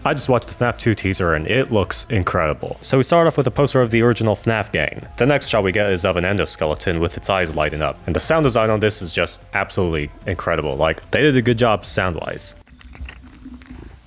I just watched the FNAF 2 teaser and it looks incredible. So we start off with a poster of the original FNAF gang. The next shot we get is of an endoskeleton with its eyes lighting up. And the sound design on this is just absolutely incredible. Like, they did a good job sound-wise.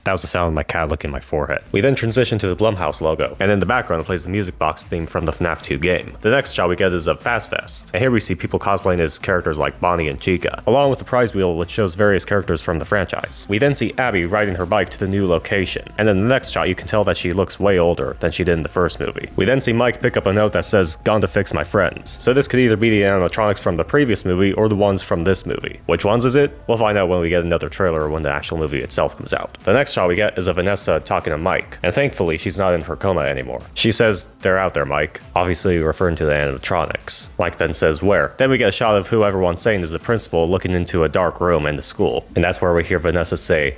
That was the sound of my cat licking my forehead. We then transition to the Blumhouse logo, and in the background it plays the music box theme from the FNAF 2 game. The next shot we get is of Fast Fest, and here we see people cosplaying as characters like Bonnie and Chica, along with the prize wheel which shows various characters from the franchise. We then see Abby riding her bike to the new location, and in the next shot you can tell that she looks way older than she did in the first movie. We then see Mike pick up a note that says, "Gone to fix my friends." So this could either be the animatronics from the previous movie or the ones from this movie. Which ones is it? We'll find out when we get another trailer or when the actual movie itself comes out. The next shot we get is of Vanessa talking to Mike, and thankfully she's not in her coma anymore. She says, "They're out there, Mike," obviously referring to the animatronics. Mike then says, "Where?" Then we get a shot of who everyone's saying is the principal looking into a dark room in the school, and that's where we hear Vanessa say,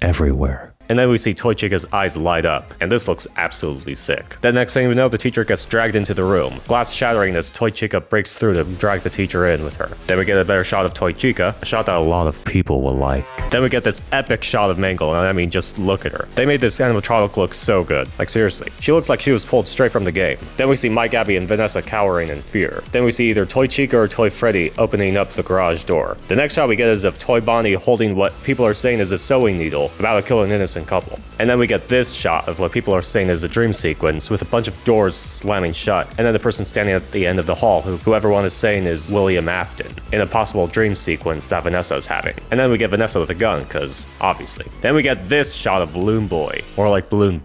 "Everywhere." And then we see Toy Chica's eyes light up, and this looks absolutely sick. The next thing we know, the teacher gets dragged into the room, glass shattering as Toy Chica breaks through to drag the teacher in with her. Then we get a better shot of Toy Chica, a shot that a lot of people will like. Then we get this epic shot of Mangle, and I mean, just look at her. They made this animatronic look so good. Like, seriously. She looks like she was pulled straight from the game. Then we see Mike, Abby, and Vanessa cowering in fear. Then we see either Toy Chica or Toy Freddy opening up the garage door. The next shot we get is of Toy Bonnie holding what people are saying is a sewing needle, about to kill an innocent couple. And then we get this shot of what people are saying is a dream sequence with a bunch of doors slamming shut, and then the person standing at the end of the hall who everyone is saying is William Afton, in a possible dream sequence that Vanessa is having. And then we get Vanessa with a gun, cause obviously. Then we get this shot of Balloon Boy, more like Balloon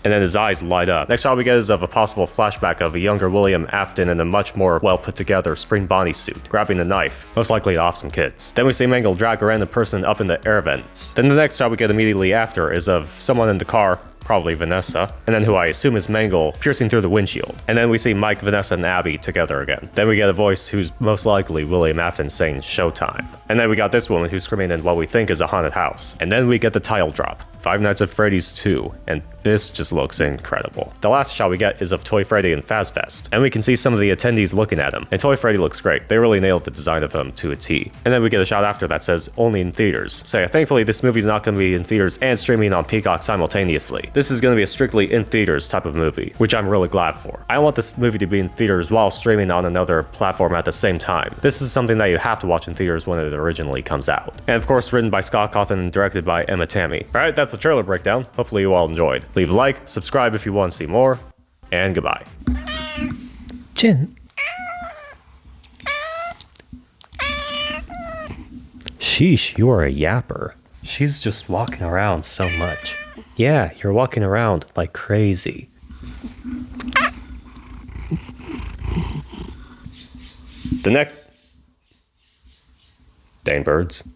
and then his eyes light up. Next shot we get is of a possible flashback of a younger William Afton in a much more well put together Spring Bonnie suit, grabbing a knife, most likely to off some kids. Then we see Mangle drag a random person up in the air vents. Then the next shot we get immediately after is of someone in the car, probably Vanessa, and then who I assume is Mangle, piercing through the windshield. And then we see Mike, Vanessa, and Abby together again. Then we get a voice who's most likely William Afton saying "Showtime." And then we got this woman who's screaming in what we think is a haunted house. And then we get the title drop, Five Nights at Freddy's 2, and this just looks incredible. The last shot we get is of Toy Freddy and Faz Fest, and we can see some of the attendees looking at him, and Toy Freddy looks great. They really nailed the design of him to a T. And then we get a shot after that says, "Only in theaters." So yeah, thankfully this movie's not going to be in theaters and streaming on Peacock simultaneously. This is going to be a strictly in theaters type of movie, which I'm really glad for. I want this movie to be in theaters while streaming on another platform at the same time. This is something that you have to watch in theaters when it originally comes out. And of course written by Scott Cawthon and directed by Emma Tammy. Alright, that's the trailer breakdown. Hopefully you all enjoyed. Leave a like, subscribe if you want to see more, and goodbye. Jin. Sheesh, you are a yapper. She's just walking around so much. Yeah, you're walking around like crazy. The next... Dang birds.